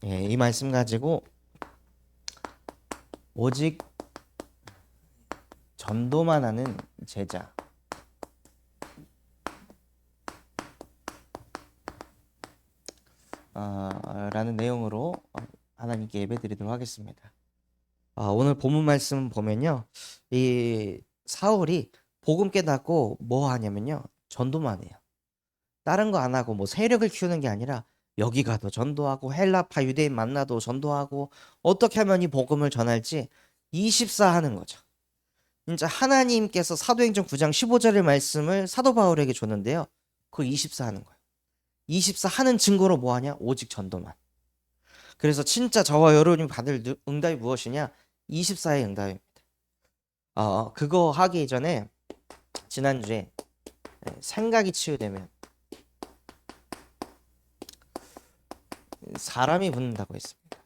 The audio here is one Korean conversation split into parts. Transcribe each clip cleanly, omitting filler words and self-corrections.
예, 이 말씀 가지고 오직 전도만 하는 제자 라는 내용으로 하나님께 예배드리도록 하겠습니다. 오늘 본문 말씀 보면요, 이 사울이 복음 깨닫고 뭐 하냐면요, 전도만 해요. 다른 거 안 하고 뭐 세력을 키우는 게 아니라 여기 가도 전도하고 헬라파 유대인 만나도 전도하고 어떻게 하면 이 복음을 전할지 24 하는 거죠. 진짜 하나님께서 사도행전 9장 15절의 말씀을 사도 바울에게 줬는데요, 그걸 24 하는 거예요. 24 하는 증거로 뭐 하냐? 오직 전도만. 그래서 진짜 저와 여러분이 받을 응답이 무엇이냐? 24의 응답입니다. 그거 하기 전에 지난주에 생각이 치유되면 사람이 붙는다고 했습니다.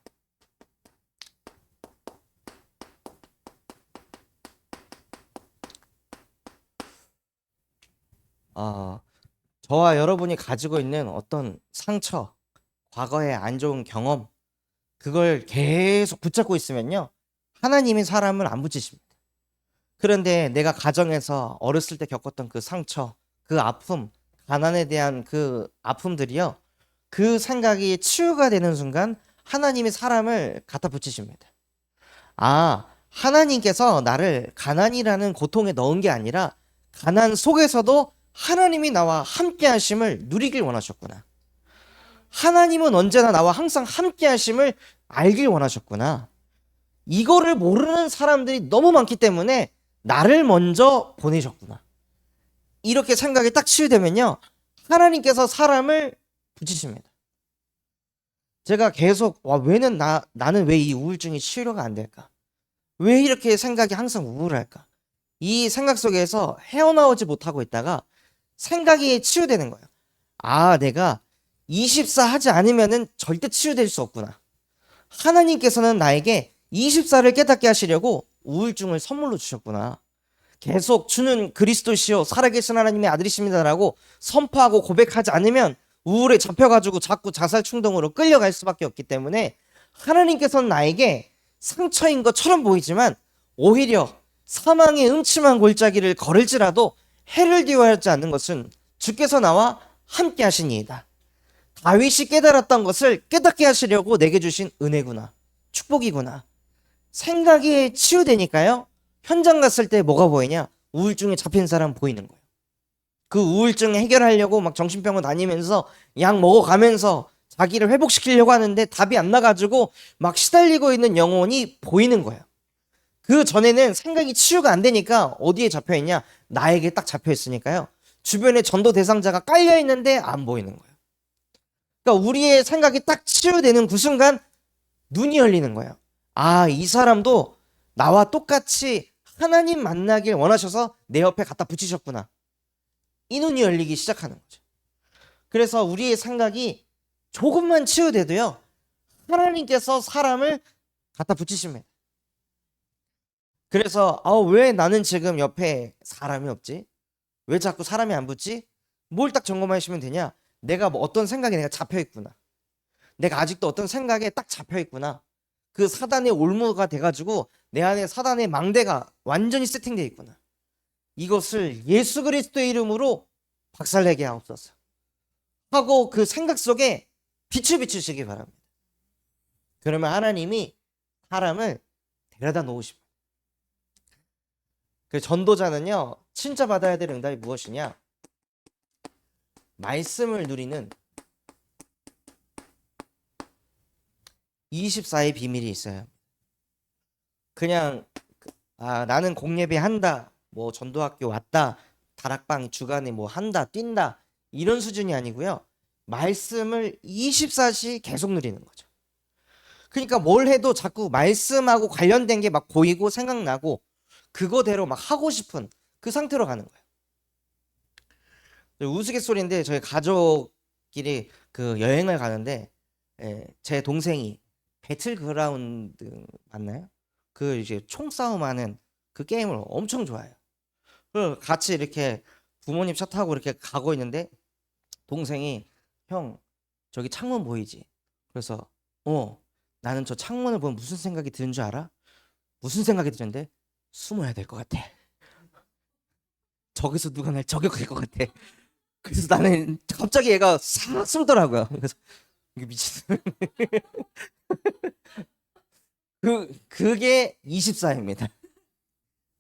저와 여러분이 가지고 있는 어떤 상처, 과거의 안 좋은 경험, 그걸 계속 붙잡고 있으면요, 하나님이 사람을 안 붙이십니다. 그런데 내가 가정에서 어렸을 때 겪었던 그 상처, 그 아픔, 가난에 대한 그 아픔들이요, 그 생각이 치유가 되는 순간 하나님이 사람을 갖다 붙이십니다. 하나님께서 나를 가난이라는 고통에 넣은 게 아니라 가난 속에서도 하나님이 나와 함께 하심을 누리길 원하셨구나. 하나님은 언제나 나와 항상 함께 하심을 알길 원하셨구나. 이거를 모르는 사람들이 너무 많기 때문에 나를 먼저 보내셨구나. 이렇게 생각이 딱 치유되면요, 하나님께서 사람을 붙이십니다. 제가 계속 나는 왜 이 우울증이 치료가 안 될까? 왜 이렇게 생각이 항상 우울할까? 이 생각 속에서 헤어나오지 못하고 있다가 생각이 치유되는 거예요. 내가 24 하지 않으면은 절대 치유될 수 없구나. 하나님께서는 나에게 24를 깨닫게 하시려고 우울증을 선물로 주셨구나. 계속 주는 그리스도시요 살아계신 하나님의 아들이십니다라고 선포하고 고백하지 않으면 우울에 잡혀가지고 자꾸 자살 충동으로 끌려갈 수밖에 없기 때문에 하나님께서는 나에게 상처인 것처럼 보이지만 오히려 사망의 음침한 골짜기를 걸을지라도 해를 뒤어하지 않는 것은 주께서 나와 함께 하시니이다. 다윗이 깨달았던 것을 깨닫게 하시려고 내게 주신 은혜구나, 축복이구나. 생각이 치유되니까요, 현장 갔을 때 뭐가 보이냐? 우울증에 잡힌 사람 보이는 거예요. 그 우울증 해결하려고 막 정신병원 다니면서 약 먹어가면서 자기를 회복시키려고 하는데 답이 안 나가지고 막 시달리고 있는 영혼이 보이는 거예요. 그 전에는 생각이 치유가 안 되니까 어디에 잡혀 있냐? 나에게 딱 잡혀 있으니까요, 주변에 전도 대상자가 깔려 있는데 안 보이는 거예요. 그러니까 우리의 생각이 딱 치유되는 그 순간 눈이 열리는 거예요. 이 사람도 나와 똑같이 하나님 만나길 원하셔서 내 옆에 갖다 붙이셨구나. 이 눈이 열리기 시작하는 거죠. 그래서 우리의 생각이 조금만 치유돼도요, 하나님께서 사람을 갖다 붙이십니다. 그래서 왜 나는 지금 옆에 사람이 없지? 왜 자꾸 사람이 안 붙지? 뭘 딱 점검하시면 되냐? 내가 뭐 어떤 생각에 내가 잡혀 있구나. 내가 아직도 어떤 생각에 딱 잡혀 있구나. 그 사단의 올무가 돼가지고 내 안에 사단의 망대가 완전히 세팅되어 있구나. 이것을 예수 그리스도의 이름으로 박살내게 하옵소서 하고 그 생각 속에 빛을 비추시기 바랍니다. 그러면 하나님이 사람을 데려다 놓으십니다. 그 전도자는요, 진짜 받아야 될 응답이 무엇이냐? 말씀을 누리는 24의 비밀이 있어요. 그냥 나는 공예배 한다, 뭐 전도학교 왔다, 다락방 주간에 뭐 한다, 뛴다, 이런 수준이 아니고요, 말씀을 24시 계속 누리는 거죠. 그러니까 뭘 해도 자꾸 말씀하고 관련된 게 막 보이고 생각나고 그거대로 막 하고 싶은 그 상태로 가는 거예요. 우스갯소리인데 저희 가족끼리 그 여행을 가는데, 제 동생이 배틀그라운드 맞나요? 그 이제 총싸움하는 그 게임을 엄청 좋아해요. 그 같이 이렇게 부모님 차 타고 이렇게 가고 있는데 동생이, 형 저기 창문 보이지? 그래서 나는 저 창문을 보면 무슨 생각이 드는 줄 알아? 무슨 생각이 드는데? 숨어야 될 것 같아. 저기서 누가 날 저격할 것 같아. 그래서 나는 갑자기 얘가 싹 숨더라고요. 그래서 이게 미친. 그게 24입니다.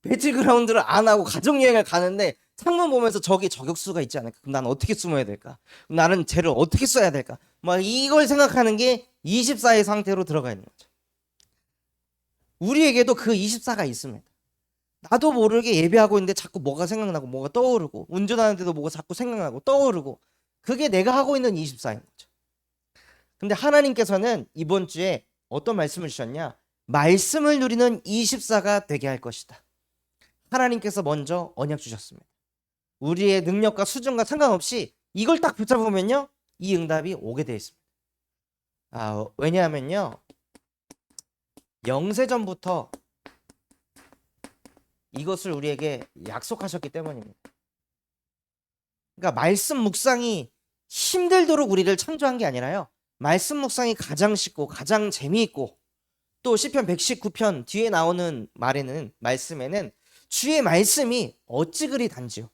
배틀그라운드를 안 하고 가족여행을 가는데 창문 보면서 저기 저격수가 있지 않을까? 그럼 난 어떻게 숨어야 될까? 그럼 나는 쟤를 어떻게 써야 될까? 막 이걸 생각하는 게 24의 상태로 들어가 있는 거죠. 우리에게도 그 24가 있습니다. 나도 모르게 예배하고 있는데 자꾸 뭐가 생각나고 뭐가 떠오르고 운전하는데도 뭐가 자꾸 생각나고 떠오르고 그게 내가 하고 있는 24인 거죠. 근데 하나님께서는 이번 주에 어떤 말씀을 주셨냐? 말씀을 누리는 24가 되게 할 것이다. 하나님께서 먼저 언약 주셨습니다. 우리의 능력과 수준과 상관없이 이걸 딱 붙잡으면요, 이 응답이 오게 되어 있습니다. 왜냐하면요, 영세전부터 이것을 우리에게 약속하셨기 때문입니다. 그러니까 말씀 묵상이 힘들도록 우리를 창조한 게 아니라요, 말씀 묵상이 가장 쉽고 가장 재미있고, 또 시편 119편 뒤에 나오는 말씀에는 주의 말씀이 어찌 그리 단지요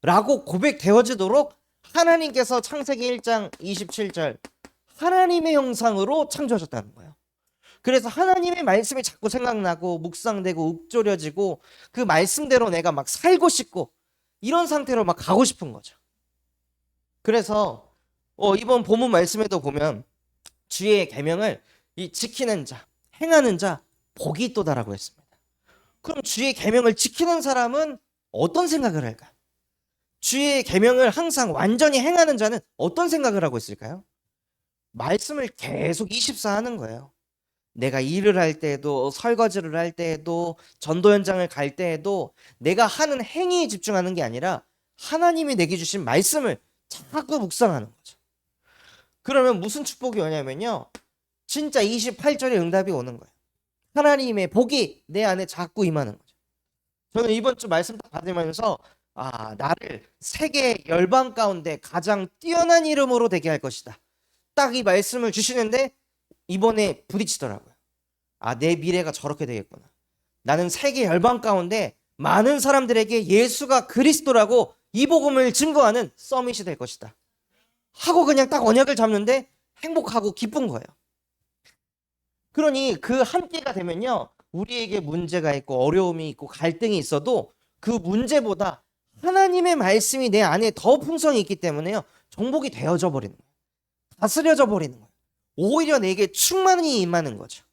라고 고백되어지도록 하나님께서 창세기 1장 27절 하나님의 형상으로 창조하셨다는 거예요. 그래서 하나님의 말씀이 자꾸 생각나고 묵상되고 읊조려지고 그 말씀대로 내가 막 살고 싶고 이런 상태로 막 가고 싶은 거죠. 그래서 이번 본문 말씀에도 보면 주의 계명을 지키는 자, 행하는 자 복이 있도다라고 했습니다. 그럼 주의 계명을 지키는 사람은 어떤 생각을 할까? 주의 계명을 항상 완전히 행하는 자는 어떤 생각을 하고 있을까요? 말씀을 계속 24 하는 거예요. 내가 일을 할 때에도, 설거지를 할 때에도, 전도 현장을 갈 때에도 내가 하는 행위에 집중하는 게 아니라 하나님이 내게 주신 말씀을 자꾸 묵상하는 거죠. 그러면 무슨 축복이 오냐면요, 진짜 28절의 응답이 오는 거예요. 하나님의 복이 내 안에 자꾸 임하는 거죠. 저는 이번 주 말씀 딱 받으면서 나를 세계 열방 가운데 가장 뛰어난 이름으로 되게 할 것이다. 딱 이 말씀을 주시는데 이번에 부딪히더라고요. 내 미래가 저렇게 되겠구나. 나는 세계 열방 가운데 많은 사람들에게 예수가 그리스도라고 이 복음을 증거하는 서밋이 될 것이다. 하고 그냥 딱 언약을 잡는데 행복하고 기쁜 거예요. 그러니 그 함께가 되면요, 우리에게 문제가 있고 어려움이 있고 갈등이 있어도 그 문제보다 하나님의 말씀이 내 안에 더 풍성이 있기 때문에요, 정복이 되어져 버리는 거예요. 다스려져 버리는 거예요. 오히려 내게 충만히 임하는 거죠.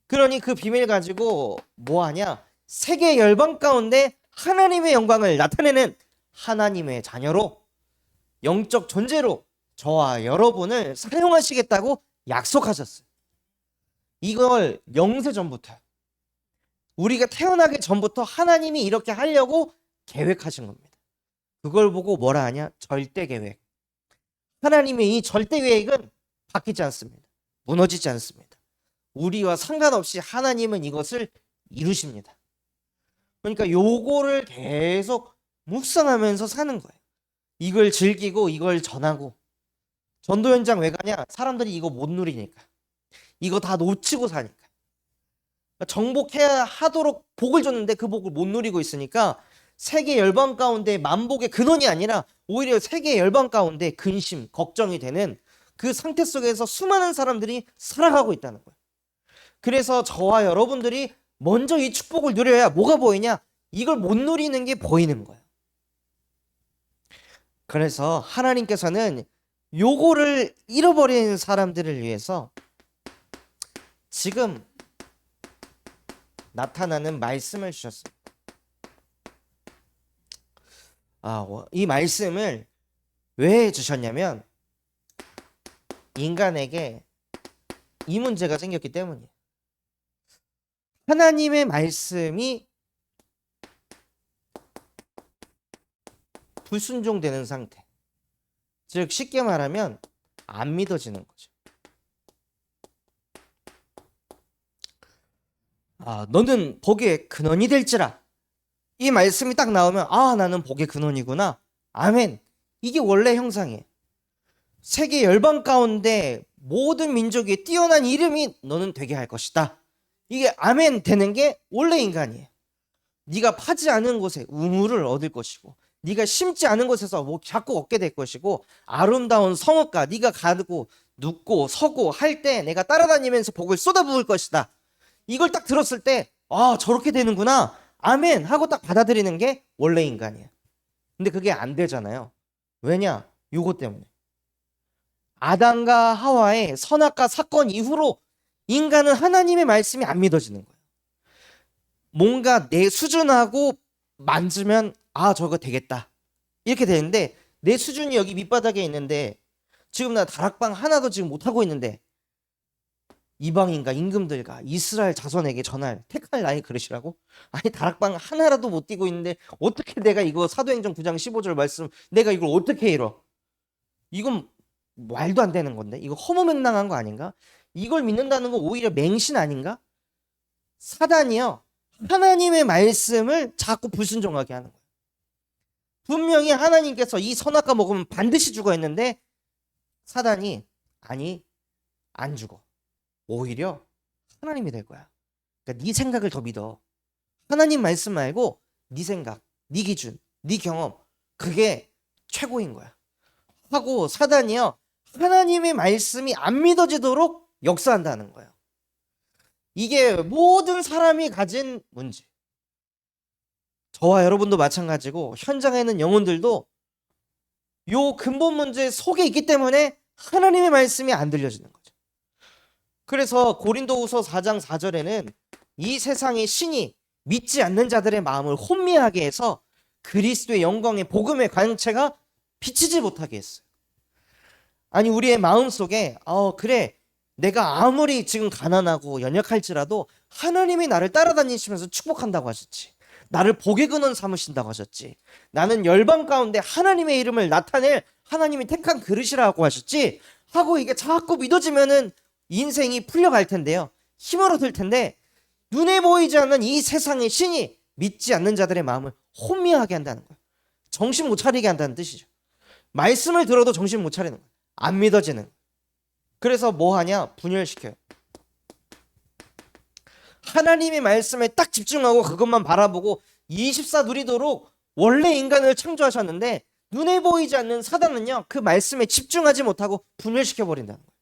그러니 그 비밀 가지고 뭐하냐? 세계 열방 가운데 하나님의 영광을 나타내는 하나님의 자녀로, 영적 존재로 저와 여러분을 사용하시겠다고 약속하셨어요. 이걸 영세전부터, 우리가 태어나기 전부터 하나님이 이렇게 하려고 계획하신 겁니다. 그걸 보고 뭐라 하냐? 절대 계획. 하나님의 이 절대 계획은 바뀌지 않습니다. 무너지지 않습니다. 우리와 상관없이 하나님은 이것을 이루십니다. 그러니까 요거를 계속 묵상하면서 사는 거예요. 이걸 즐기고 이걸 전하고. 전도 현장 왜 가냐? 사람들이 이거 못 누리니까. 이거 다 놓치고 사니까. 정복해야 하도록 복을 줬는데 그 복을 못 누리고 있으니까 세계 열방 가운데 만복의 근원이 아니라 오히려 세계 열방 가운데 근심, 걱정이 되는 그 상태 속에서 수많은 사람들이 살아가고 있다는 거예요. 그래서 저와 여러분들이 먼저 이 축복을 누려야 뭐가 보이냐? 이걸 못 누리는 게 보이는 거예요. 그래서 하나님께서는 요거를 잃어버린 사람들을 위해서 지금 나타나는 말씀을 주셨습니다. 이 말씀을 왜 주셨냐면 인간에게 이 문제가 생겼기 때문이에요. 하나님의 말씀이 불순종되는 상태. 즉 쉽게 말하면 안 믿어지는 거죠. 너는 복의 근원이 될지라. 이 말씀이 딱 나오면 나는 복의 근원이구나. 아멘. 이게 원래 형상이에요. 세계 열방 가운데 모든 민족 위에 뛰어난 이름이 너는 되게 할 것이다. 이게 아멘 되는 게 원래 인간이에요. 네가 파지 않은 곳에 우물을 얻을 것이고, 네가 심지 않은 곳에서 뭐 자꾸 얻게 될 것이고, 아름다운 성읍가 네가 가고 눕고 서고 할 때 내가 따라다니면서 복을 쏟아부을 것이다. 이걸 딱 들었을 때 저렇게 되는구나, 아멘 하고 딱 받아들이는 게 원래 인간이에요. 근데 그게 안 되잖아요. 왜냐? 요거 때문에 아담과 하와의 선악과 사건 이후로 인간은 하나님의 말씀이 안 믿어지는 거예요. 뭔가 내 수준하고 만지면 저거 되겠다 이렇게 되는데, 내 수준이 여기 밑바닥에 있는데 지금 나 다락방 하나도 지금 못하고 있는데 이방인과 임금들과 이스라엘 자손에게 전할 택할 나의 그릇이라고? 아니, 다락방 하나라도 못 뛰고 있는데 어떻게 내가 이거 사도행전 9장 15절 말씀 내가 이걸 어떻게 이뤄? 이건 말도 안 되는 건데, 이거 허무맹랑한 거 아닌가? 이걸 믿는다는 거 오히려 맹신 아닌가? 사단이요, 하나님의 말씀을 자꾸 불순종하게 하는 거예요. 분명히 하나님께서 이 선악과 먹으면 반드시 죽어 했는데 사단이 아니, 안 죽어. 오히려 하나님이 될 거야. 그러니까 네 생각을 더 믿어. 하나님 말씀 말고 네 생각, 네 기준, 네 경험, 그게 최고인 거야 하고, 사단이요, 하나님의 말씀이 안 믿어지도록 역사한다는 거예요. 이게 모든 사람이 가진 문제. 저와 여러분도 마찬가지고 현장에 있는 영혼들도 요 근본 문제 속에 있기 때문에 하나님의 말씀이 안 들려지는 거죠. 그래서 고린도후서 4장 4절에는 이 세상의 신이 믿지 않는 자들의 마음을 혼미하게 해서 그리스도의 영광의 복음의 광채가 비치지 못하게 했어요. 아니, 우리의 마음 속에 그래, 내가 아무리 지금 가난하고 연약할지라도 하나님이 나를 따라다니시면서 축복한다고 하셨지, 나를 복의 근원 삼으신다고 하셨지, 나는 열방 가운데 하나님의 이름을 나타낼 하나님이 택한 그릇이라고 하셨지 하고, 이게 자꾸 믿어지면은 인생이 풀려갈 텐데요, 힘을 얻을 텐데, 눈에 보이지 않는 이 세상의 신이 믿지 않는 자들의 마음을 혼미하게 한다는 거예요. 정신 못 차리게 한다는 뜻이죠. 말씀을 들어도 정신 못 차리는 거예요. 안 믿어지는. 그래서 뭐 하냐? 분열시켜요. 하나님의 말씀에 딱 집중하고 그것만 바라보고 24 누리도록 원래 인간을 창조하셨는데, 눈에 보이지 않는 사단은요, 그 말씀에 집중하지 못하고 분열시켜 버린다는 거예요.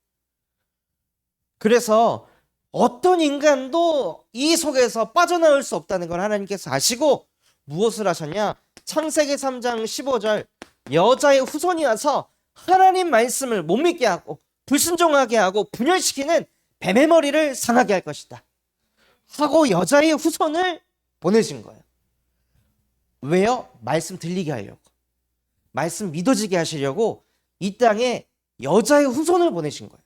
그래서 어떤 인간도 이 속에서 빠져나올 수 없다는 걸 하나님께서 아시고 무엇을 하셨냐? 창세기 3장 15절, 여자의 후손이 와서 하나님 말씀을 못 믿게 하고 불순종하게 하고 분열시키는 뱀의 머리를 상하게 할 것이다 하고 여자의 후손을 보내신 거예요. 왜요? 말씀 들리게 하려고, 말씀 믿어지게 하시려고 이 땅에 여자의 후손을 보내신 거예요.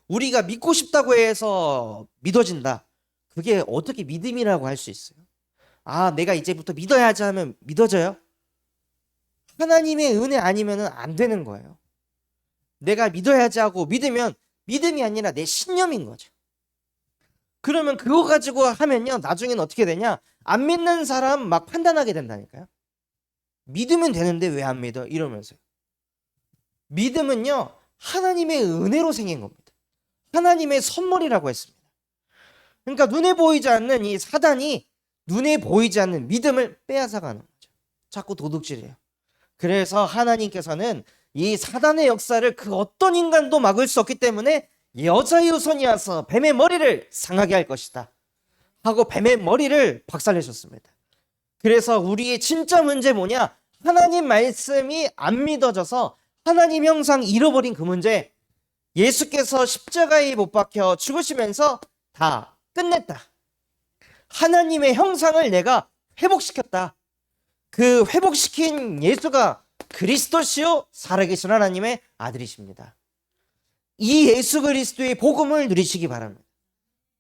우리가 믿고 싶다고 해서 믿어진다, 그게 어떻게 믿음이라고 할 수 있어요? 내가 이제부터 믿어야지 하면 믿어져요? 하나님의 은혜 아니면 안 되는 거예요. 내가 믿어야지 하고 믿으면 믿음이 아니라 내 신념인 거죠. 그러면 그거 가지고 하면요, 나중에는 어떻게 되냐? 안 믿는 사람 막 판단하게 된다니까요. 믿으면 되는데 왜 안 믿어? 이러면서요. 믿음은요, 하나님의 은혜로 생긴 겁니다. 하나님의 선물이라고 했습니다. 그러니까 눈에 보이지 않는 이 사단이 눈에 보이지 않는 믿음을 빼앗아가는 거죠. 자꾸 도둑질해요. 그래서 하나님께서는 이 사단의 역사를 그 어떤 인간도 막을 수 없기 때문에 여자의 후손이 와서 뱀의 머리를 상하게 할 것이다 하고 뱀의 머리를 박살내셨습니다. 그래서 우리의 진짜 문제 뭐냐? 하나님 말씀이 안 믿어져서 하나님 형상 잃어버린 그 문제, 예수께서 십자가에 못 박혀 죽으시면서 다 끝냈다, 하나님의 형상을 내가 회복시켰다, 그 회복시킨 예수가 그리스도시요 살아계신 하나님의 아들이십니다. 이 예수 그리스도의 복음을 누리시기 바랍니다.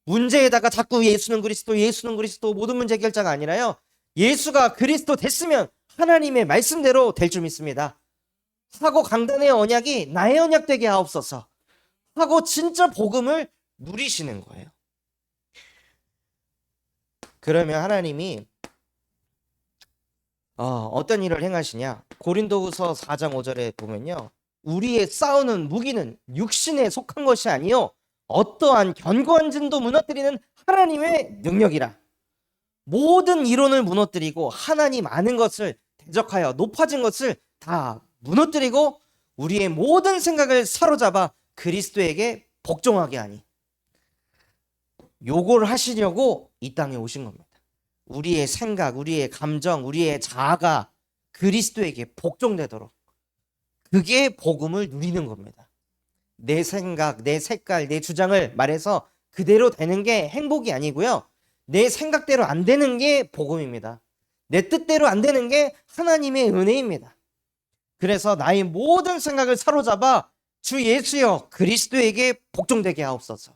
문제에다가 자꾸 예수는 그리스도 모든 문제 해결자가 아니라요, 예수가 그리스도 됐으면 하나님의 말씀대로 될 줄 믿습니다 하고, 강단의 언약이 나의 언약 되게 하옵소서 하고 진짜 복음을 누리시는 거예요. 그러면 하나님이 어떤 일을 행하시냐? 고린도후서 4장 5절에 보면요, 우리의 싸우는 무기는 육신에 속한 것이 아니요 어떠한 견고한 진도 무너뜨리는 하나님의 능력이라. 모든 이론을 무너뜨리고 하나님 아는 것을 대적하여 높아진 것을 다 무너뜨리고 우리의 모든 생각을 사로잡아 그리스도에게 복종하게 하니, 요걸 하시려고 이 땅에 오신 겁니다. 우리의 생각, 우리의 감정, 우리의 자아가 그리스도에게 복종되도록, 그게 복음을 누리는 겁니다. 내 생각, 내 색깔, 내 주장을 말해서 그대로 되는 게 행복이 아니고요, 내 생각대로 안 되는 게 복음입니다. 내 뜻대로 안 되는 게 하나님의 은혜입니다. 그래서 나의 모든 생각을 사로잡아 주 예수여 그리스도에게 복종되게 하옵소서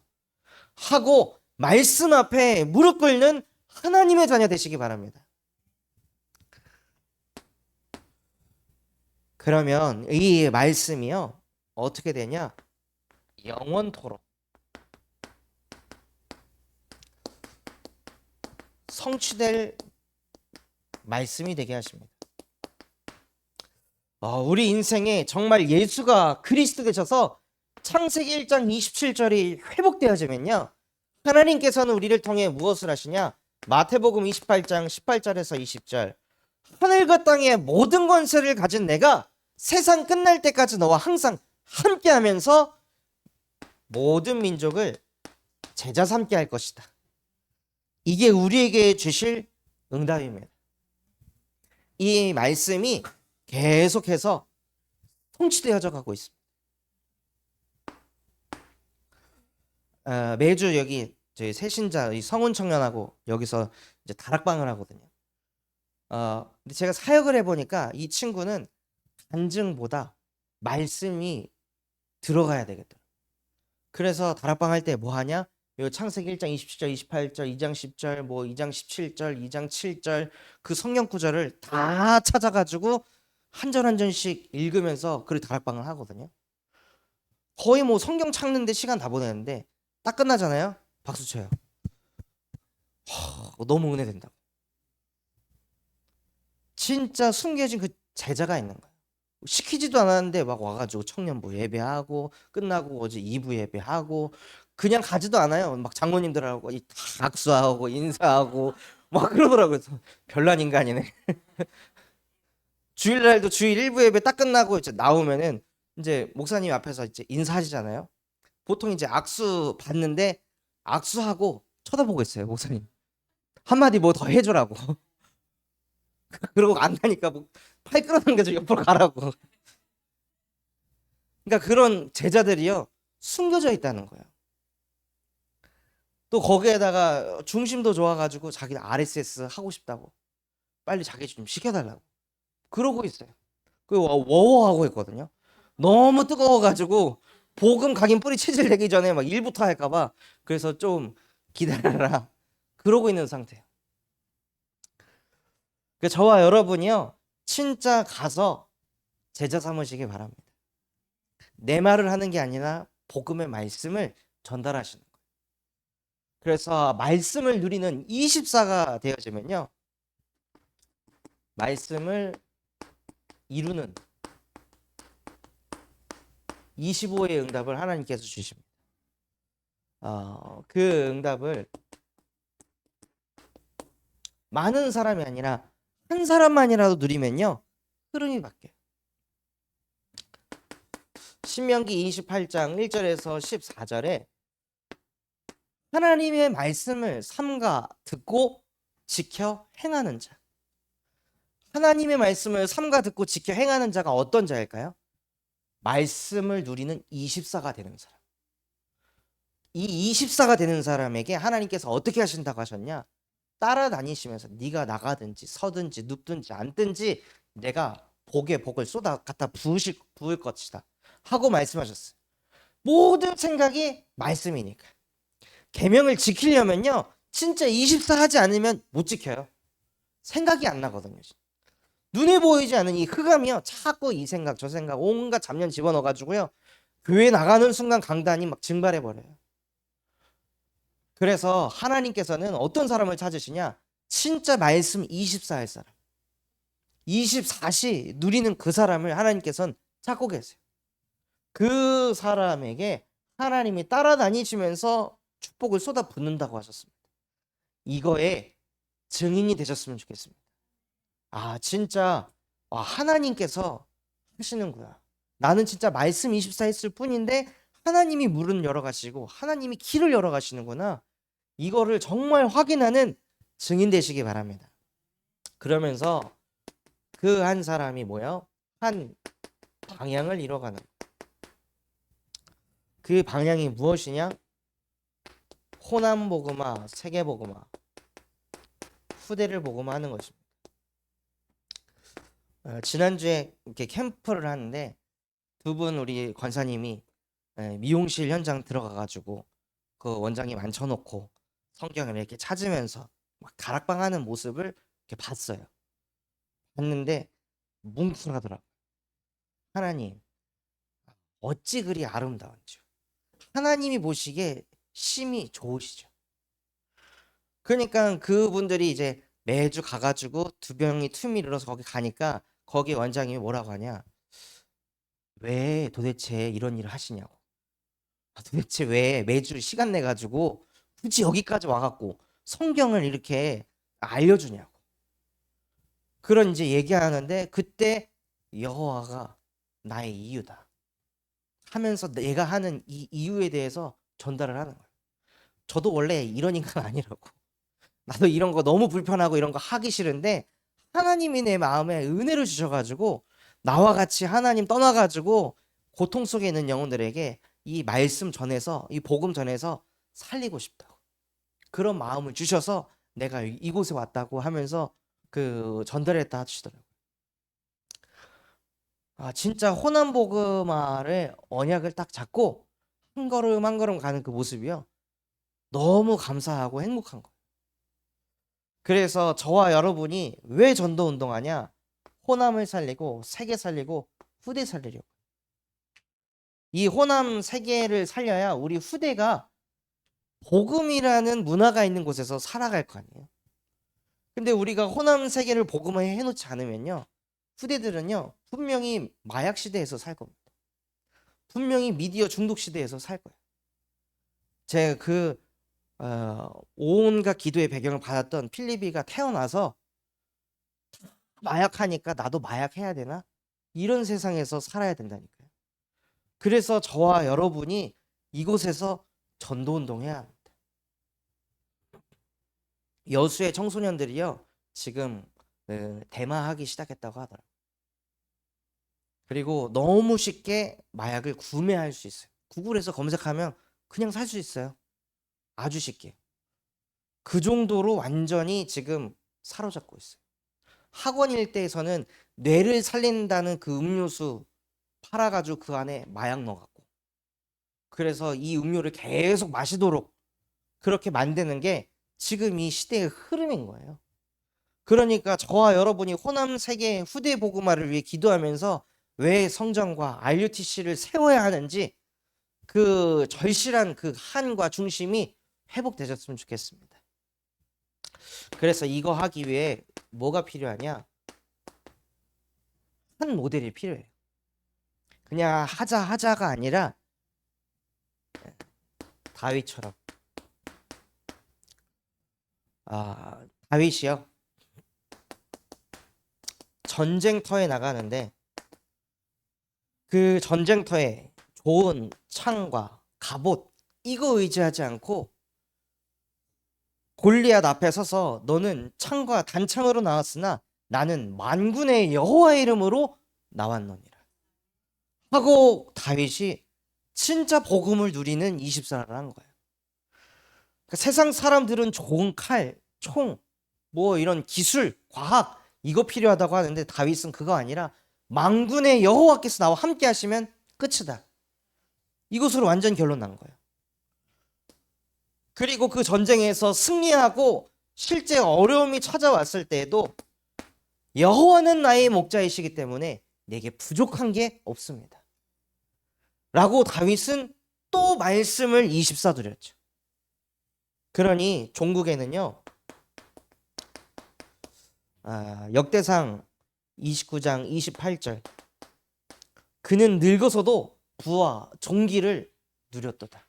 하고 말씀 앞에 무릎 꿇는 하나님의 자녀 되시기 바랍니다. 그러면 이 말씀이요 어떻게 되냐? 영원토록 성취될 말씀이 되게 하십니다. 우리 인생에 정말 예수가 그리스도 되셔서 창세기 1장 27절이 회복되어지면요, 하나님께서는 우리를 통해 무엇을 하시냐? 마태복음 28장 18절에서 20절, 하늘과 땅의 모든 권세를 가진 내가 세상 끝날 때까지 너와 항상 함께하면서 모든 민족을 제자 삼게 할 것이다. 이게 우리에게 주실 응답입니다. 이 말씀이 계속해서 성취되어져 가고 있습니다. 매주 여기 저희 새신자 성훈 청년하고 여기서 이제 다락방을 하거든요. 근데 제가 사역을 해보니까 이 친구는 간증보다 말씀이 들어가야 되겠더라고요. 그래서 다락방 할 때 뭐 하냐? 요 창세기 1장 27절, 28절, 2장 10절, 뭐 2장 17절, 2장 7절 그 성경 구절을 다 찾아가지고 한 절 한 절씩 읽으면서 그 다락방을 하거든요. 거의 뭐 성경 찾는데 시간 다 보내는데 딱 끝나잖아요. 박수 쳐요. 너무 은혜된다고. 진짜 숨겨진 그 제자가 있는 거예요. 시키지도 않았는데 막 와가지고 청년부 예배하고 끝나고 어제 2부 예배하고 그냥 가지도 않아요. 막 장로님들하고 다 악수하고 인사하고 막 그러더라고요. 별난 인간이네. 주일날도 주일 1부 예배 딱 끝나고 이제 나오면은 이제 목사님 앞에서 이제 인사하시잖아요. 보통 이제 악수 받는데 악수하고 쳐다보고 있어요, 목사님. 한마디 뭐 더 해주라고. 그러고 안 가니까 뭐 팔 끌어당겨서 옆으로 가라고. 그러니까 그런 제자들이요 숨겨져 있다는 거예요. 또 거기에다가 중심도 좋아가지고 자기는 RSS 하고 싶다고 빨리 자기 좀 시켜달라고 그러고 있어요. 그 워워하고 있거든요. 너무 뜨거워가지고 복음 각인 뿌리 체질 내기 전에 막 일부터 할까봐 그래서 좀 기다려라 그러고 있는 상태예요. 저와 여러분이요 진짜 가서 제자 삼으시기 바랍니다. 내 말을 하는 게 아니라 복음의 말씀을 전달하시는 거예요. 그래서 말씀을 누리는 24가 되어지면요 말씀을 이루는 25의 응답을 하나님께서 주십니다. 그 응답을 많은 사람이 아니라 한 사람만이라도 누리면요 흐름이 바뀌어요. 신명기 28장 1절에서 14절에 하나님의 말씀을 삼가 듣고 지켜 행하는 자, 하나님의 말씀을 삼가 듣고 지켜 행하는 자가 어떤 자일까요? 말씀을 누리는 24가 되는 사람. 이 24가 되는 사람에게 하나님께서 어떻게 하신다고 하셨냐? 따라다니시면서 네가 나가든지 서든지 눕든지 앉든지 내가 복에 복을 갖다 부을 것이다 하고 말씀하셨어요. 모든 생각이 말씀이니까. 계명을 지키려면요 진짜 24 하지 않으면 못 지켜요. 생각이 안 나거든요. 눈에 보이지 않는 이 흑암이요 자꾸 이 생각 저 생각 온갖 잡년 집어넣어가지고요 교회 나가는 순간 강단이 막 증발해버려요. 그래서 하나님께서는 어떤 사람을 찾으시냐? 진짜 말씀 24 할 사람, 24시 누리는 그 사람을 하나님께서는 찾고 계세요. 그 사람에게 하나님이 따라다니시면서 축복을 쏟아붓는다고 하셨습니다. 이거에 증인이 되셨으면 좋겠습니다. 아, 진짜 하나님께서 하시는구나. 나는 진짜 말씀 24 했을 뿐인데 하나님이 문을 열어가시고 하나님이 길을 열어가시는구나. 이거를 정말 확인하는 증인 되시기 바랍니다. 그러면서 그 한 사람이 뭐예요? 한 방향을 이뤄가는, 그 방향이 무엇이냐? 호남 복음화, 세계 복음화, 후대를 복음화하는 것입니다. 지난주에 이렇게 캠프를 하는데 두 분 우리 권사님이 미용실 현장 들어가가지고 그 원장님 앉혀놓고 성경을 이렇게 찾으면서 막 다락방하는 모습을 이렇게 봤어요. 봤는데 뭉클하더라고요. 하나님, 어찌 그리 아름다운지. 하나님이 보시기에 심이 좋으시죠. 그러니까 그분들이 이제 매주 가가지고 두 명이 틈이 일어서 거기 가니까 거기 원장님이 뭐라고 하냐? 왜 도대체 이런 일을 하시냐고. 도대체 왜 매주 시간 내 가지고 굳이 여기까지 와갖고 성경을 이렇게 알려주냐고. 그런 이제 얘기하는데 그때 여호와가 나의 이유다 하면서 내가 하는 이 이유에 대해서 전달을 하는 거예요. 저도 원래 이런 인간 아니라고. 나도 이런 거 너무 불편하고 이런 거 하기 싫은데 하나님이 내 마음에 은혜를 주셔가지고 나와 같이 하나님 떠나가지고 고통 속에 있는 영혼들에게 이 말씀 전해서, 이 복음 전해서 살리고 싶다고. 그런 마음을 주셔서 내가 이곳에 왔다고 하면서 그 전달했다 하시더라고요. 진짜 호남 복음화를 언약을 딱 잡고 한 걸음 한 걸음 가는 그 모습이요. 너무 감사하고 행복한 거예요. 그래서 저와 여러분이 왜 전도 운동하냐? 호남을 살리고 세계 살리고 후대 살리려고. 이 호남 세계를 살려야 우리 후대가 복음이라는 문화가 있는 곳에서 살아갈 거 아니에요. 근데 우리가 호남 세계를 복음화해 놓지 않으면요, 후대들은요 분명히 마약 시대에서 살 겁니다. 분명히 미디어 중독 시대에서 살 거예요. 제가 온갖 기도의 배경을 받았던 필리비가 태어나서 마약하니까 나도 마약해야 되나? 이런 세상에서 살아야 된다니까요. 그래서 저와 여러분이 이곳에서 전도운동해야 합니다. 여수의 청소년들이요 지금 대마하기 시작했다고 하더라고요. 그리고 너무 쉽게 마약을 구매할 수 있어요. 구글에서 검색하면 그냥 살 수 있어요. 아주 쉽게. 그 정도로 완전히 지금 사로잡고 있어요. 학원 일대에서는 뇌를 살린다는 그 음료수 팔아가지고 그 안에 마약 넣어갖고 그래서 이 음료를 계속 마시도록 그렇게 만드는 게 지금 이 시대의 흐름인 거예요. 그러니까 저와 여러분이 호남 세계 후대 복음화를 위해 기도하면서 왜 성전과 RUTC를 세워야 하는지 그 절실한 그 한과 중심이 회복되셨으면 좋겠습니다. 그래서 이거 하기 위해 뭐가 필요하냐? 한 모델이 필요해요. 그냥 하자가 아니라 다윗처럼. 다윗이요. 전쟁터에 나가는데 그 전쟁터에 좋은 창과 갑옷 이거 의지하지 않고 골리앗 앞에 서서 너는 창과 단창으로 나왔으나 나는 만군의 여호와의 이름으로 나왔노니라 하고 다윗이 진짜 복음을 누리는 24를 한 거예요. 그러니까 세상 사람들은 좋은 칼, 총, 뭐 이런 기술, 과학 이거 필요하다고 하는데 다윗은 그거 아니라 만군의 여호와께서 나와 함께 하시면 끝이다. 이것으로 완전 결론 난 거예요. 그리고 그 전쟁에서 승리하고 실제 어려움이 찾아왔을 때에도 여호와는 나의 목자이시기 때문에 내게 부족한 게 없습니다. 라고 다윗은 또 말씀을 24 드렸죠. 그러니 종국에는요 역대상 29장 28절 그는 늙어서도 부와 존귀를 누렸도다.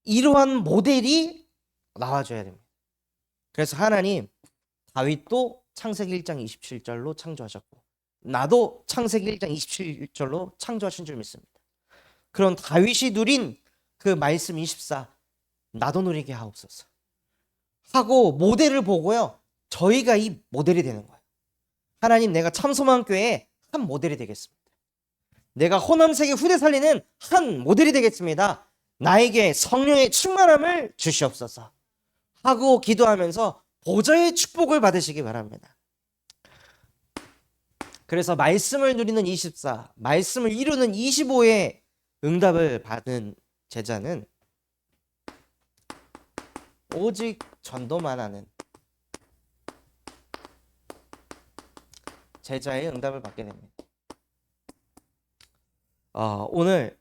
이러한 모델이 나와줘야 됩니다. 그래서 하나님 다윗도 창세기 1장 27절로 창조하셨고 나도 창세기 1장 27절로 창조하신 줄 믿습니다. 그런 다윗이 누린 그 말씀 24 나도 누리게 하옵소서 하고 모델을 보고요, 저희가 이 모델이 되는 거예요. 하나님, 내가 참소망교회의 한 모델이 되겠습니다. 내가 호남세계 후대 살리는 한 모델이 되겠습니다. 나에게 성령의 충만함을 주시옵소서 하고 기도하면서 보좌의 축복을 받으시기 바랍니다. 그래서 말씀을 누리는 24, 말씀을 이루는 25의 응답을 받은 제자는 오직 전도만 하는 제자의 응답을 받게 됩니다. 오늘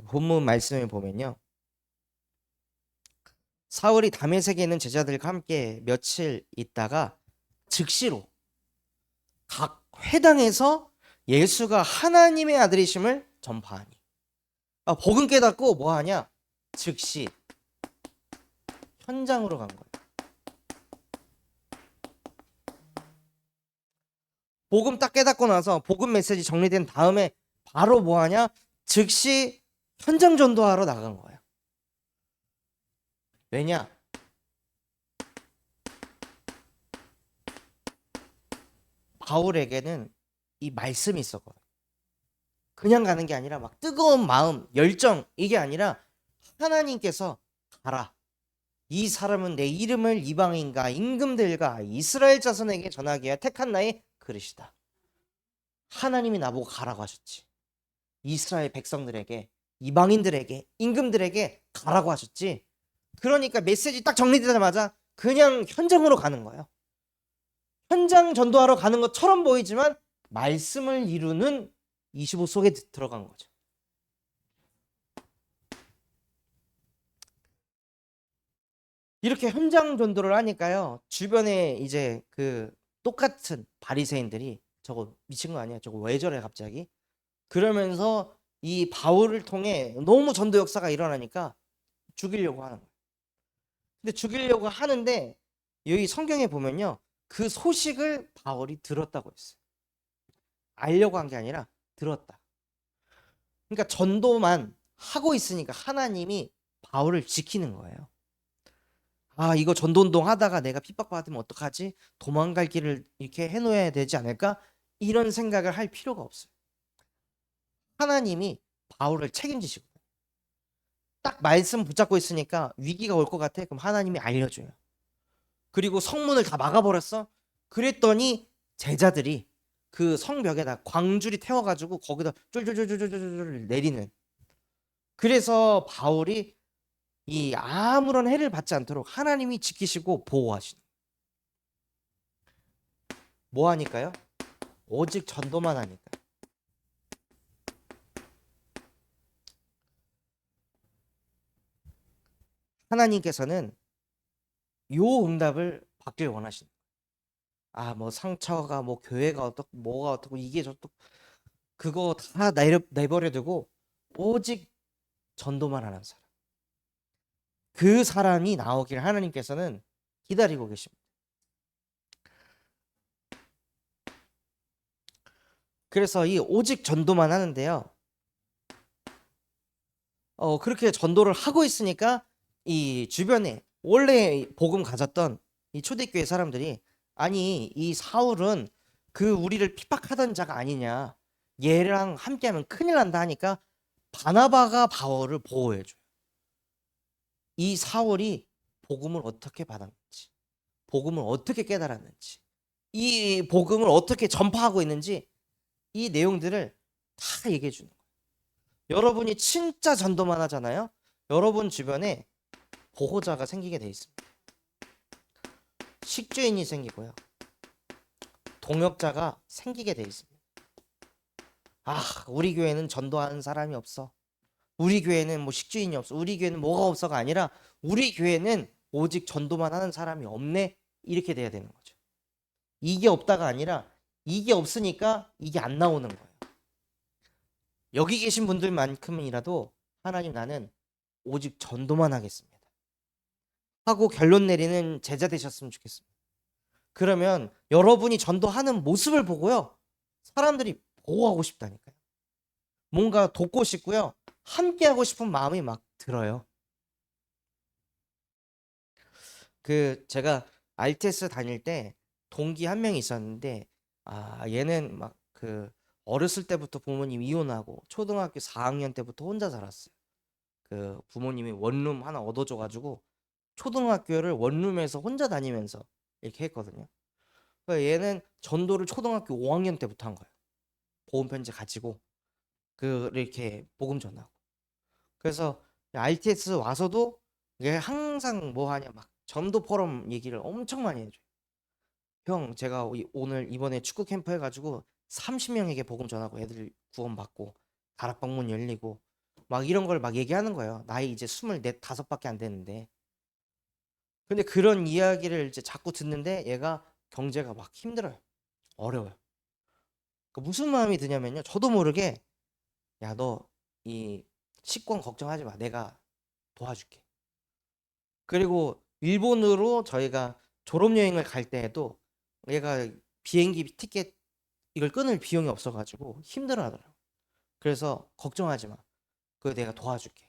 본문 말씀을 보면요, 사울이 다메섹에 있는 제자들과 함께 며칠 있다가 즉시로 각 회당에서 예수가 하나님의 아들이심을 전파하니, 복음 깨닫고 뭐하냐? 즉시 현장으로 간 거예요. 복음 딱 깨닫고 나서 복음 메시지 정리된 다음에 바로 뭐하냐? 즉시 현장 전도하러 나간 거예요. 왜냐? 바울에게는 이 말씀이 있었거든요. 그냥 가는 게 아니라 막 뜨거운 마음, 열정, 이게 아니라 하나님께서 가라. 이 사람은 내 이름을 이방인과 임금들과 이스라엘 자손에게 전하기 위해 택한 나의 그릇이다. 하나님이 나보고 가라고 하셨지. 이스라엘 백성들에게, 이방인들에게, 임금들에게 가라고 하셨지. 그러니까 메시지 딱 정리되자마자 그냥 현장으로 가는 거예요. 현장 전도하러 가는 것처럼 보이지만 말씀을 이루는 25 속에 들어간 거죠. 이렇게 현장 전도를 하니까요, 주변에 이제 그 똑같은 바리새인들이 저거 미친 거 아니야? 저거 왜 저래 갑자기? 그러면서 이 바울을 통해 너무 전도 역사가 일어나니까 죽이려고 하는 거예요. 근데 죽이려고 하는데 여기 성경에 보면요, 그 소식을 바울이 들었다고 했어요. 알려고 한 게 아니라 들었다. 그러니까 전도만 하고 있으니까 하나님이 바울을 지키는 거예요. 이거 전도운동 하다가 내가 핍박받으면 어떡하지? 도망갈 길을 이렇게 해놓아야 되지 않을까? 이런 생각을 할 필요가 없어요. 하나님이 바울을 책임지시고, 딱 말씀 붙잡고 있으니까 위기가 올 것 같아? 그럼 하나님이 알려줘요. 그리고 성문을 다 막아버렸어? 그랬더니 제자들이 그 성벽에다 광줄이 태워가지고 거기다 쫄쫄쫄쫄쫄쫄 내리는. 그래서 바울이 이 아무런 해를 받지 않도록 하나님이 지키시고 보호하시는. 뭐 하니까요? 오직 전도만 하니까. 하나님께서는 요 응답을 받길 원하신다. 뭐 상처가 뭐 교회가 어떻고 뭐가 어떻고 이게 저렇고 그거 다 내버려두고 오직 전도만 하는 사람, 그 사람이 나오길 하나님께서는 기다리고 계십니다. 그래서 이 오직 전도만 하는데요, 그렇게 전도를 하고 있으니까 이 주변에 원래 복음 가졌던 이 초대교회 사람들이, 아니 이 사울은 그 우리를 핍박하던 자가 아니냐, 얘랑 함께하면 큰일 난다 하니까 바나바가 바울을 보호해줘요. 이 사울이 복음을 어떻게 받았는지, 복음을 어떻게 깨달았는지, 이 복음을 어떻게 전파하고 있는지 이 내용들을 다 얘기해 주는 거예요. 여러분이 진짜 전도만 하잖아요. 여러분 주변에 보호자가 생기게 돼 있습니다. 식주인이 생기고요, 동역자가 생기게 돼 있습니다. 우리 교회는 전도하는 사람이 없어, 우리 교회는 뭐 식주인이 없어, 우리 교회는 뭐가 없어가 아니라 우리 교회는 오직 전도만 하는 사람이 없네, 이렇게 돼야 되는 거죠. 이게 없다가 아니라 이게 없으니까 이게 안 나오는 거예요. 여기 계신 분들만큼이라도 하나님 나는 오직 전도만 하겠습니다 하고 결론 내리는 제자 되셨으면 좋겠습니다. 그러면 여러분이 전도하는 모습을 보고요, 사람들이 보호하고 싶다니까요. 뭔가 돕고 싶고요, 함께 하고 싶은 마음이 막 들어요. 제가 RTS 다닐 때 동기 한 명이 있었는데, 얘는 막 어렸을 때부터 부모님 이혼하고 초등학교 4학년 때부터 혼자 살았어요. 부모님이 원룸 하나 얻어줘가지고 초등학교를 원룸에서 혼자 다니면서 이렇게 했거든요. 그러니까 얘는 전도를 초등학교 5학년 때부터 한 거예요. 보험 편지 가지고 이렇게 복음 전하고. 그래서 RTS 와서도 얘 항상 뭐 하냐, 막 전도 포럼 얘기를 엄청 많이 해줘요. 형, 제가 오늘 이번에 축구 캠프 해가지고 30명에게 복음 전하고 애들 구원받고 다락방문 열리고 막 이런 걸 막 얘기하는 거예요. 나이 이제 24, 5밖에 안 되는데. 근데 그런 이야기를 이제 자꾸 듣는데 얘가 경제가 막 힘들어요. 어려워요. 무슨 마음이 드냐면요, 저도 모르게, 야, 너 이 식권 걱정하지 마. 내가 도와줄게. 그리고 일본으로 저희가 졸업여행을 갈 때에도 얘가 비행기 티켓 이걸 끊을 비용이 없어가지고 힘들어하더라고. 그래서 걱정하지 마. 그거 내가 도와줄게.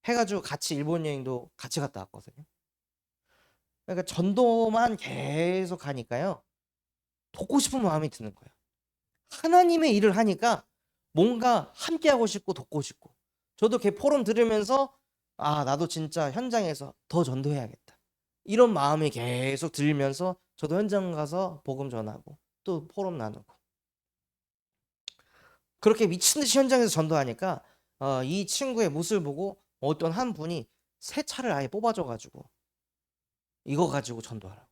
해가지고 같이 일본 여행도 같이 갔다 왔거든요. 그러니까 전도만 계속 하니까요, 돕고 싶은 마음이 드는 거예요. 하나님의 일을 하니까 뭔가 함께 하고 싶고 돕고 싶고. 저도 걔 포럼 들으면서 나도 진짜 현장에서 더 전도해야겠다, 이런 마음이 계속 들면서 저도 현장 가서 복음 전하고 또 포럼 나누고 그렇게 미친 듯이 현장에서 전도하니까 이 친구의 모습을 보고 어떤 한 분이 새 차를 아예 뽑아줘가지고 이거 가지고 전도하라고.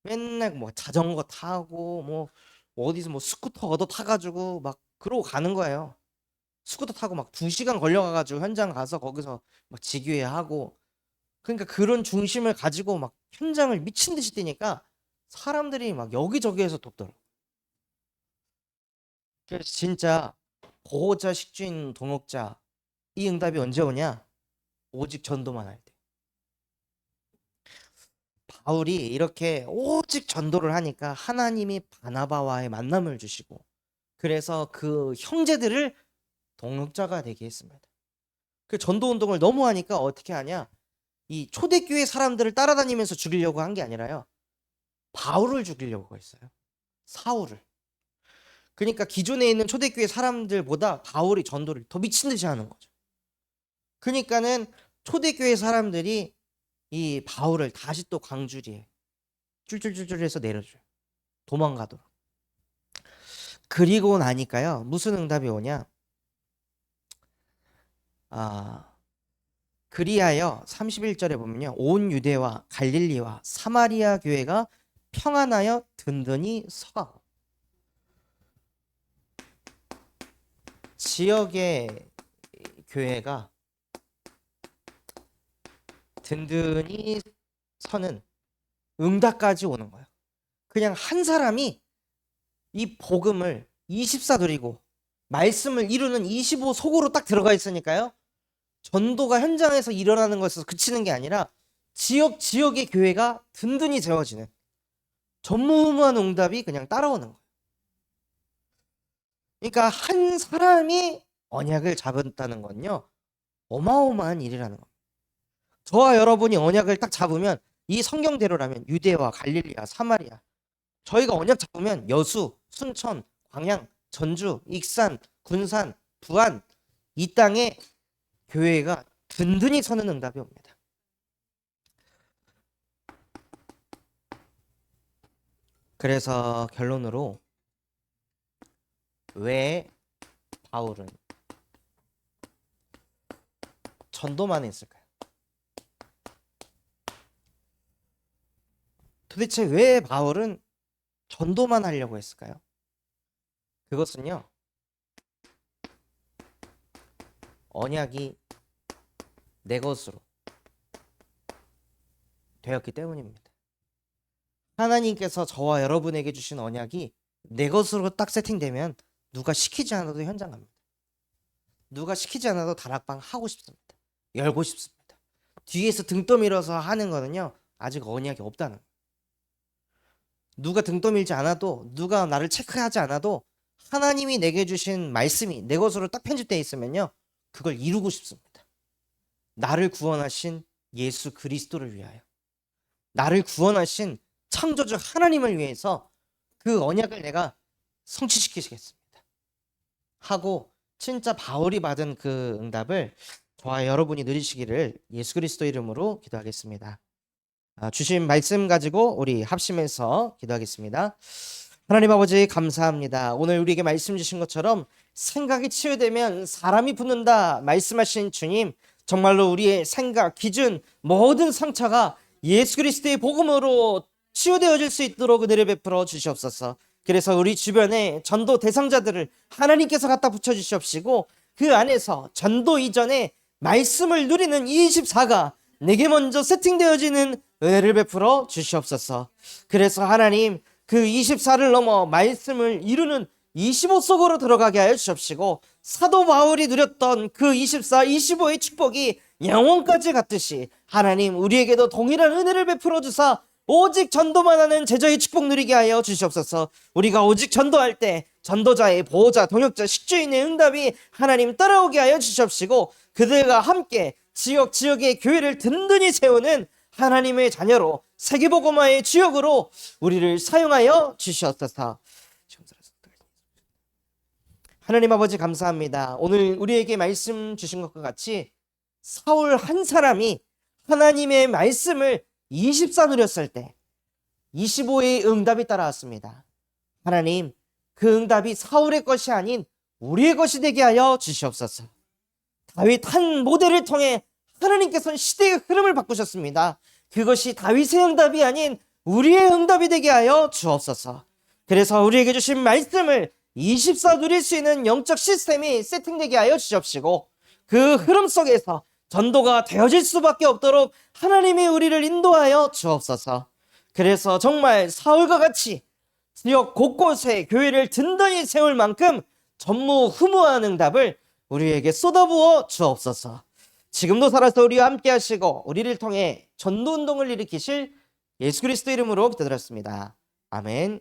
맨날 뭐 자전거 타고 뭐 어디서 뭐 스쿠터 얻어 타가지고 막 그러고 가는 거예요. 스쿠터 타고 막 2시간 걸려가가지고 현장 가서 거기서 막 지교회하고. 그러니까 그런 중심을 가지고 막 현장을 미친 듯이 뛰니까 사람들이 막 여기저기에서 돕더라고. 그래서 진짜 보호자, 식주인, 동역자, 이 응답이 언제 오냐? 오직 전도만 할 때. 바울이 이렇게 오직 전도를 하니까 하나님이 바나바와의 만남을 주시고, 그래서 그 형제들을 동역자가 되게 했습니다. 그 전도 운동을 너무 하니까 어떻게 하냐? 이 초대교회 사람들을 따라다니면서 죽이려고 한 게 아니라요, 바울을 죽이려고 했어요. 사울을. 그러니까 기존에 있는 초대교회 사람들보다 바울이 전도를 더 미친 듯이 하는 거죠. 그러니까는 초대교회 사람들이 이 바울을 다시 또 광주리에 쫄쫄쫄쫄 해서 내려줘요. 도망가도록. 그리고 나니까요, 무슨 응답이 오냐? 그리하여 31절에 보면요, 온 유대와 갈릴리와 사마리아 교회가 평안하여 든든히 서가고. 지역의 교회가 든든히 서는 응답까지 오는 거예요. 그냥 한 사람이 이 복음을 24 누리고 말씀을 이루는 25 속으로 딱 들어가 있으니까요, 전도가 현장에서 일어나는 것에서 그치는 게 아니라 지역의 교회가 든든히 세워지는, 전무후무한 응답이 그냥 따라오는 거예요. 그러니까 한 사람이 언약을 잡았다는 건요, 어마어마한 일이라는 겁니다. 저와 여러분이 언약을 딱 잡으면, 이 성경대로라면 유대와 갈릴리아, 사마리아, 저희가 언약 잡으면 여수, 순천, 광양, 전주, 익산, 군산, 부안, 이 땅에 교회가 든든히 서는 응답이 옵니다. 그래서 결론으로, 왜 바울은 전도만 했을까요? 도대체 왜 바울은 전도만 하려고 했을까요? 그것은요, 언약이 내 것으로 되었기 때문입니다. 하나님께서 저와 여러분에게 주신 언약이 내 것으로 딱 세팅되면 누가 시키지 않아도 현장 갑니다. 누가 시키지 않아도 다락방 하고 싶습니다. 열고 싶습니다. 뒤에서 등 떠밀어서 하는 거는요, 아직 언약이 없다는 거예요. 누가 등 떠밀지 않아도, 누가 나를 체크하지 않아도 하나님이 내게 주신 말씀이 내 것으로 딱 편집되어 있으면요, 그걸 이루고 싶습니다. 나를 구원하신 예수 그리스도를 위하여, 나를 구원하신 창조주 하나님을 위해서 그 언약을 내가 성취시키시겠습니다 하고, 진짜 바울이 받은 그 응답을 저와 여러분이 누리시기를 예수 그리스도 이름으로 기도하겠습니다. 주신 말씀 가지고 우리 합심해서 기도하겠습니다. 하나님 아버지 감사합니다. 오늘 우리에게 말씀 주신 것처럼 생각이 치유되면 사람이 붙는다 말씀하신 주님, 정말로 우리의 생각, 기준, 모든 상처가 예수 그리스도의 복음으로 치유되어질 수 있도록 은혜를 베풀어 주시옵소서. 그래서 우리 주변에 전도 대상자들을 하나님께서 갖다 붙여주시옵시고, 그 안에서 전도 이전에 말씀을 누리는 24가 내게 먼저 세팅되어지는 은혜를 베풀어 주시옵소서. 그래서 하나님, 그 24를 넘어 말씀을 이루는 25 속으로 들어가게 하여 주시옵시고, 사도 바울이 누렸던 그 24, 25의 축복이 영원까지 같듯이 하나님 우리에게도 동일한 은혜를 베풀어 주사 오직 전도만 하는 제자의 축복 누리게 하여 주시옵소서. 우리가 오직 전도할 때 전도자의 보호자, 동역자, 식주인의 응답이 하나님 따라오게 하여 주시옵시고, 그들과 함께 지역의 교회를 든든히 세우는 하나님의 자녀로 세계복음화의 주역으로 우리를 사용하여 주시옵소서. 하나님 아버지 감사합니다. 오늘 우리에게 말씀 주신 것과 같이 사울 한 사람이 하나님의 말씀을 24 누렸을 때 25의 응답이 따라왔습니다. 하나님, 그 응답이 사울의 것이 아닌 우리의 것이 되게 하여 주시옵소서. 다윗 한 모델을 통해 하나님께서는 시대의 흐름을 바꾸셨습니다. 그것이 다윗의 응답이 아닌 우리의 응답이 되게 하여 주옵소서. 그래서 우리에게 주신 말씀을 24 누릴 수 있는 영적 시스템이 세팅되게 하여 주시옵시고, 그 흐름 속에서 전도가 되어질 수밖에 없도록 하나님이 우리를 인도하여 주옵소서. 그래서 정말 사울과 같이 지역 곳곳에 교회를 든든히 세울 만큼 전무후무한 응답을 우리에게 쏟아부어 주옵소서. 지금도 살아서 우리와 함께 하시고 우리를 통해 전도운동을 일으키실 예수 그리스도 이름으로 기도드렸습니다. 아멘.